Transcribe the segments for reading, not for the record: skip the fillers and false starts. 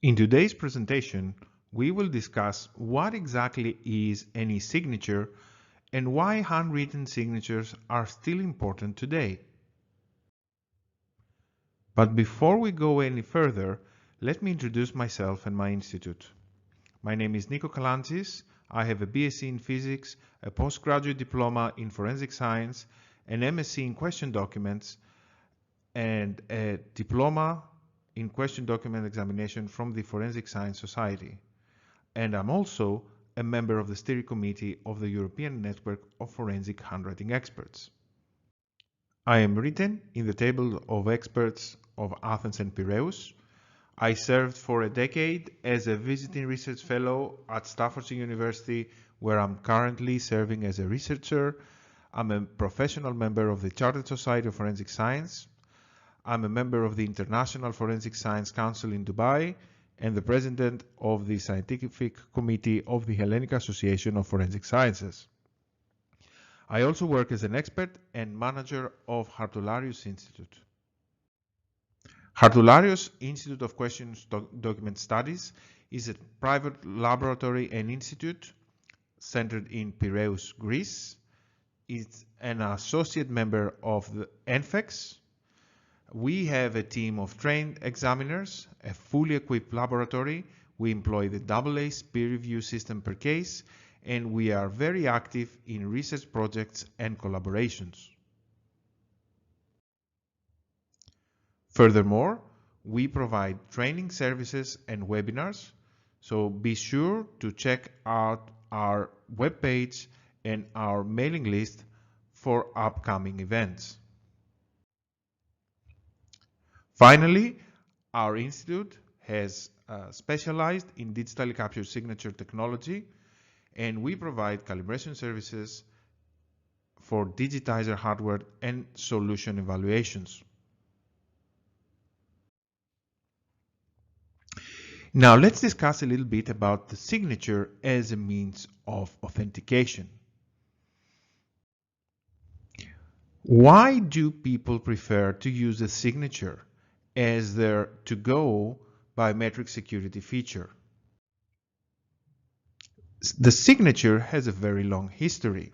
In today's presentation, we will discuss what exactly is an e-signature and why handwritten signatures are still important today. But before we go any further, let me introduce myself and my institute. My name is Nikolaos Kalantzis. I have a BSc in physics, a postgraduate diploma in forensic science, an MSc in question documents, and a diploma in question document examination from the Forensic Science Society. And I'm also a member of the steering committee of the European Network of Forensic Handwriting Experts. I am written in the table of experts of Athens and Piraeus. I served for a decade as a visiting research fellow at Staffordshire University, where I'm currently serving as a researcher. I'm a professional member of the Chartered Society of Forensic Science. I'm a member of the International Forensic Science Council in Dubai and the president of the Scientific Committee of the Hellenic Association of Forensic Sciences. I also work as an expert and manager of Hartularius Institute. Hartularius Institute of Questions Document Studies is a private laboratory and institute centered in Piraeus, Greece. It's an associate member of the NFEX. We have a team of trained examiners, a fully equipped laboratory. We employ the AA peer review system per case, and we are very active in research projects and collaborations. Furthermore, we provide training services and webinars, so be sure to check out our webpage and our mailing list for upcoming events. Finally, our institute has specialized in digitally captured signature technology, and we provide calibration services for digitizer hardware and solution evaluations. Now let's discuss a little bit about the signature as a means of authentication. Why do people prefer to use a signature as their to-go biometric security feature? The signature has a very long history.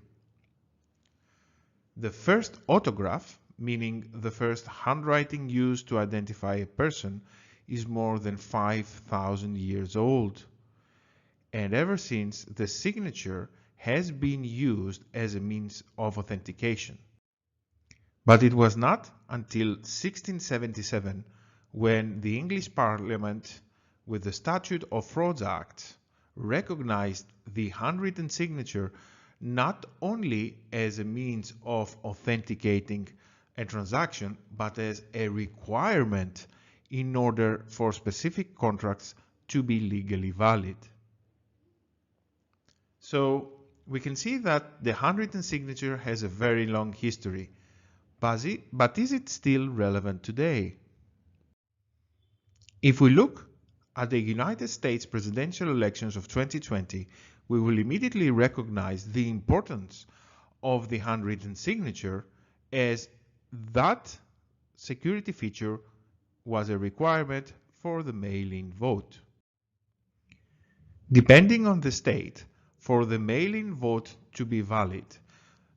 The first autograph, meaning the first handwriting used to identify a person, is more than 5,000 years old. And ever since, the signature has been used as a means of authentication. But it was not until 1677 when the English Parliament, with the Statute of Frauds Act, recognized the handwritten signature not only as a means of authenticating a transaction, but as a requirement in order for specific contracts to be legally valid. So we can see that the handwritten signature has a very long history, but is it still relevant today? If we look at the United States presidential elections of 2020, we will immediately recognize the importance of the handwritten signature, as that security feature was a requirement for the mail-in vote. Depending on the state, for the mail-in vote to be valid,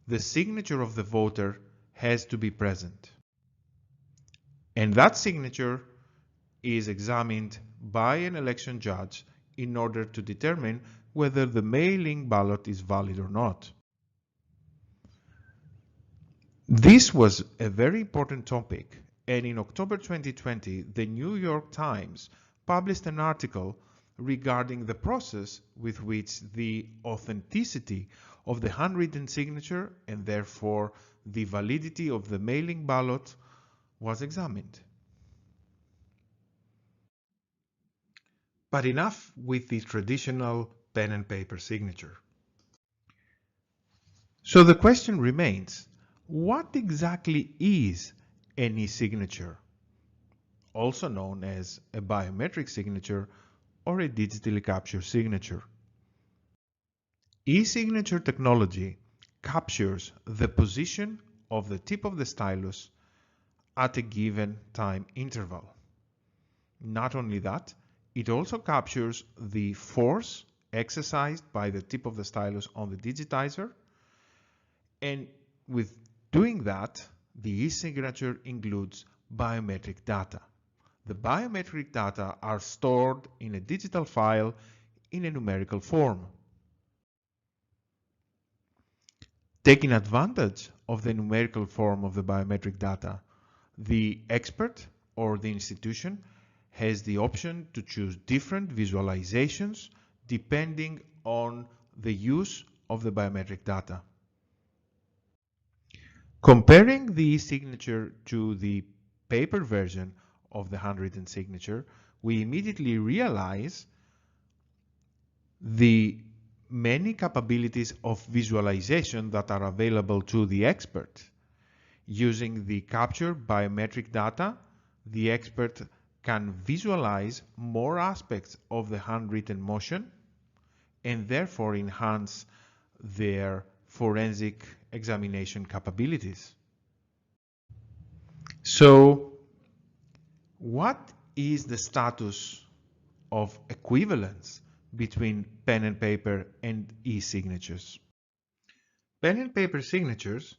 the signature of the voter has to be present. And that signature is examined by an election judge in order to determine whether the mail-in ballot is valid or not. This was a very important topic, and in October 2020, the New York Times published an article regarding the process with which the authenticity of the handwritten signature and therefore the validity of the mail-in ballot was examined. But enough with the traditional pen and paper signature. So the question remains, what exactly is an e-signature, also known as a biometric signature or a digitally captured signature? E-signature technology captures the position of the tip of the stylus at a given time interval. Not only that, It also captures the force exercised by the tip of the stylus on the digitizer. And with doing that, the e-signature includes biometric data. The biometric data are stored in a digital file in a numerical form. Taking advantage of the numerical form of the biometric data, the expert or the institution has the option to choose different visualizations depending on the use of the biometric data. Comparing the e-signature to the paper version of the handwritten signature, we immediately realize the many capabilities of visualization that are available to the expert. Using the captured biometric data, the expert can visualize more aspects of the handwritten motion and therefore enhance their forensic examination capabilities. So, what is the status of equivalence between pen and paper and e-signatures? Pen and paper signatures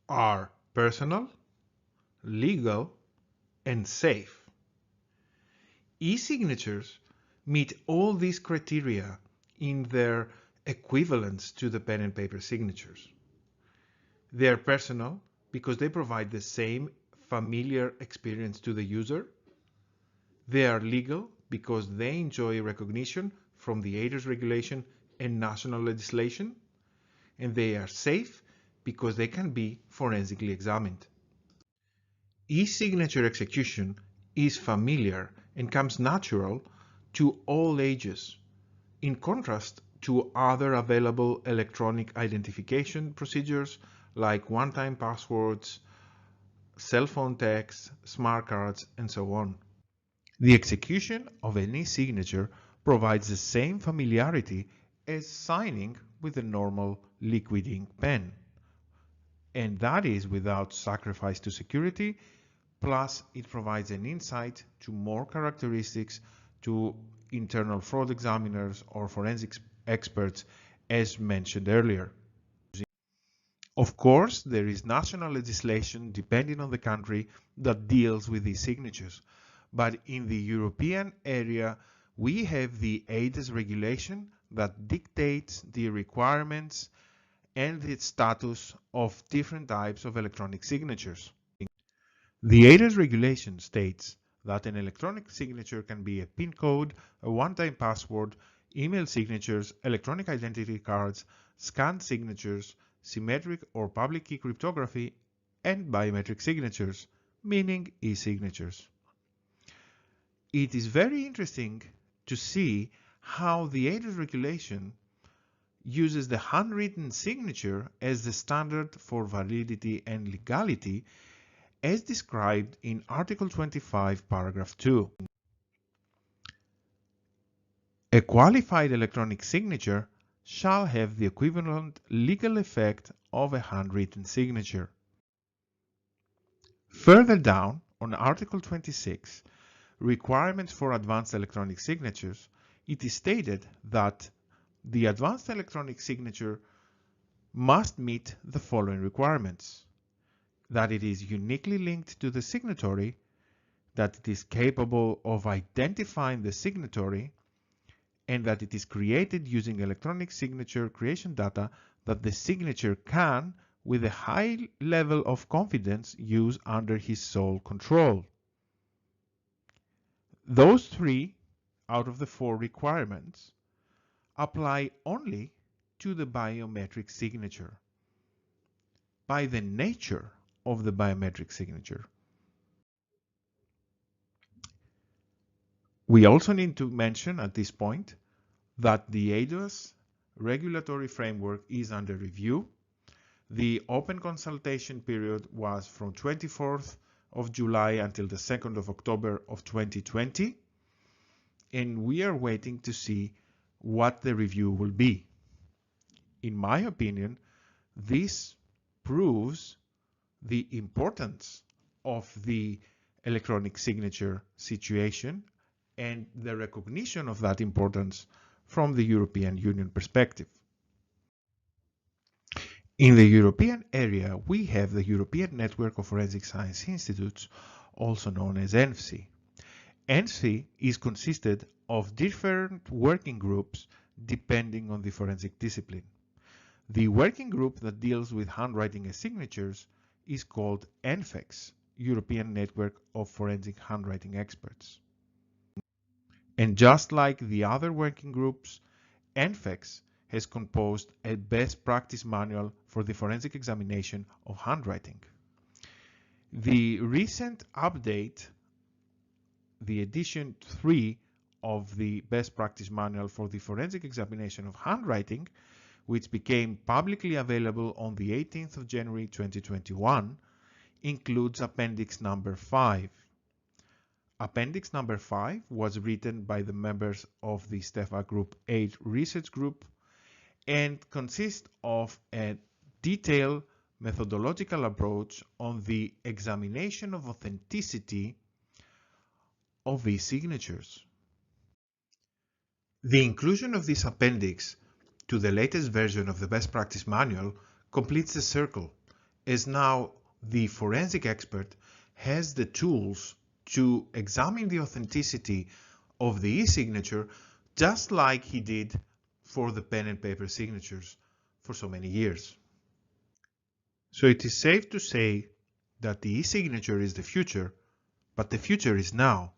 are personal, legal, and safe. E-signatures meet all these criteria in their equivalence to the pen and paper signatures. They are personal because they provide the same familiar experience to the user. They are legal because they enjoy recognition from the ADRS regulation and national legislation. And they are safe because they can be forensically examined. E-signature execution is familiar and comes natural to all ages, in contrast to other available electronic identification procedures like one-time passwords, cell phone text, smart cards, and so on. The execution of an e-signature provides the same familiarity as signing with a normal liquid ink pen, and that is without sacrifice to security. Plus, it provides an insight to more characteristics to internal fraud examiners or forensics experts, as mentioned earlier. Of course, there is national legislation, depending on the country, that deals with these signatures. But in the European area, we have the ADRS regulation that dictates the requirements and the status of different types of electronic signatures. The ADRS regulation states that an electronic signature can be a PIN code, a one-time password, email signatures, electronic identity cards, scanned signatures, symmetric or public key cryptography, and biometric signatures, meaning e-signatures. It is very interesting to see how the ADRS regulation uses the handwritten signature as the standard for validity and legality, as described in Article 25, Paragraph 2. A qualified electronic signature shall have the equivalent legal effect of a handwritten signature. Further down, on Article 26, Requirements for Advanced Electronic Signatures, it is stated that the advanced electronic signature must meet the following requirements: that it is uniquely linked to the signatory, that it is capable of identifying the signatory, and that it is created using electronic signature creation data that the signature can, with a high level of confidence, use under his sole control. Those 3 out of the 4 requirements apply only to the biometric signature, by the nature of the biometric signature. We also need to mention at this point that the ADRS regulatory framework is under review. The open consultation period was from 24th of July until the 2nd of October of 2020, and we are waiting to see what the review will be. In my opinion, this proves the importance of the electronic signature situation and the recognition of that importance from the European Union perspective. In the European area, we have the European Network of Forensic Science Institutes, also known as ENFSI. ENFSI is consisted of different working groups depending on the forensic discipline. The working group that deals with handwriting and signatures is called ENFEX, European Network of Forensic Handwriting Experts. And just like the other working groups, ENFEX has composed a best practice manual for the forensic examination of handwriting. The recent update, the edition 3 of the best practice manual for the forensic examination of handwriting, which became publicly available on the 18th of January 2021, includes Appendix number 5. Appendix number 5 was written by the members of the STEFA Group 8 research group and consists of a detailed methodological approach on the examination of authenticity of e-signatures. The inclusion of this appendix to the latest version of the best practice manual completes the circle, as now the forensic expert has the tools to examine the authenticity of the e-signature just like he did for the pen and paper signatures for so many years. So it is safe to say that the e-signature is the future, but the future is now.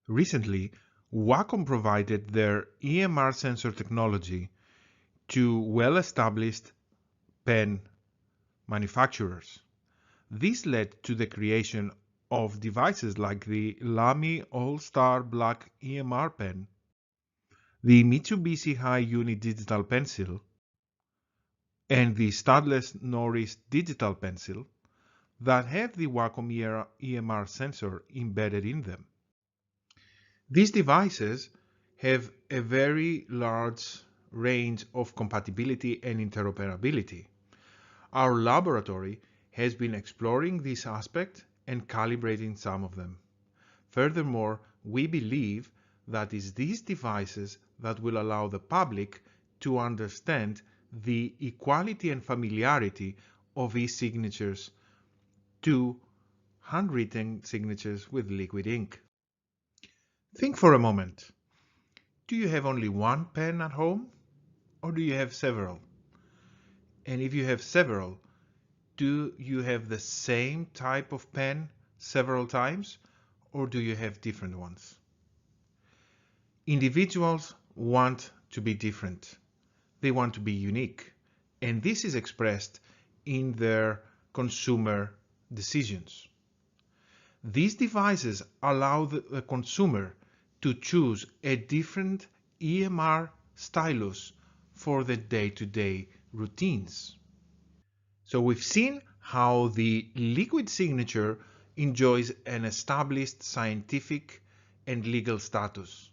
Recently, Wacom provided their EMR sensor technology to well-established pen manufacturers. This led to the creation of devices like the Lamy All-Star Black EMR pen, the Mitsubishi Hi-Uni digital pencil, and the studless Norris digital pencil that have the Wacom EMR sensor embedded in them. These devices have a very large range of compatibility and interoperability. Our laboratory has been exploring this aspect and calibrating some of them. Furthermore, we believe that it's these devices that will allow the public to understand the equality and familiarity of e-signatures to handwritten signatures with liquid ink. Think for a moment. Do you have only one pen at home, or do you have several? And if you have several, do you have the same type of pen several times, or do you have different ones? Individuals want to be different. They want to be unique, and this is expressed in their consumer decisions. These devices allow the consumer to choose a different EMR stylus for the day-to-day routines. So we've seen how the liquid signature enjoys an established scientific and legal status.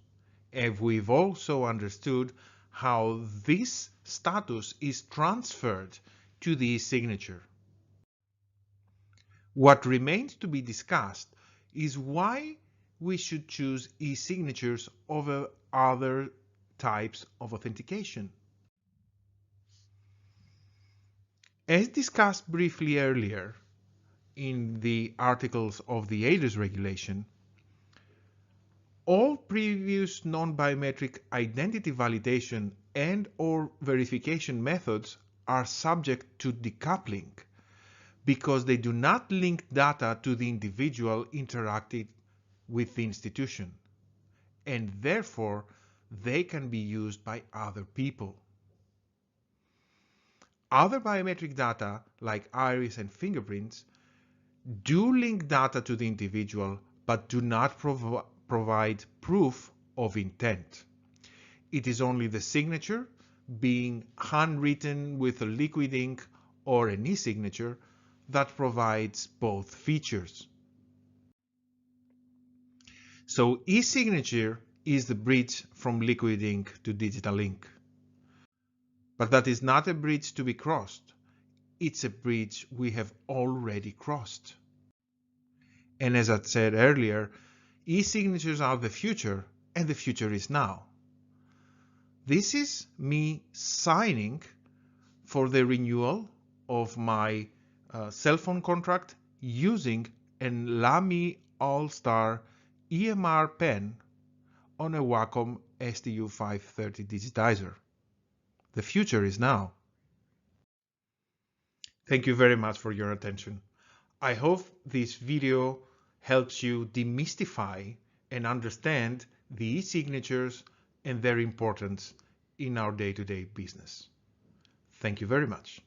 And we've also understood how this status is transferred to the e-signature. What remains to be discussed is why we should choose e-signatures over other types of authentication. As discussed briefly earlier in the articles of the ADRES regulation, all previous non-biometric identity validation and/or verification methods are subject to decoupling because they do not link data to the individual interacting with the institution, and therefore they can be used by other people. Other biometric data, like iris and fingerprints, do link data to the individual but do not provide proof of intent. It is only the signature, being handwritten with a liquid ink or an e-signature, that provides both features. So e-signature is the bridge from liquid ink to digital ink. But that is not a bridge to be crossed. It's a bridge we have already crossed. And as I said earlier, E-signatures are the future, and the future is now. This is me signing for the renewal of my cell phone contract using an Lamy All-Star EMR pen on a Wacom STU530 digitizer. The future is now. Thank you very much for your attention. I hope this video helps you demystify and understand the e-signatures and their importance in our day-to-day business. Thank you very much.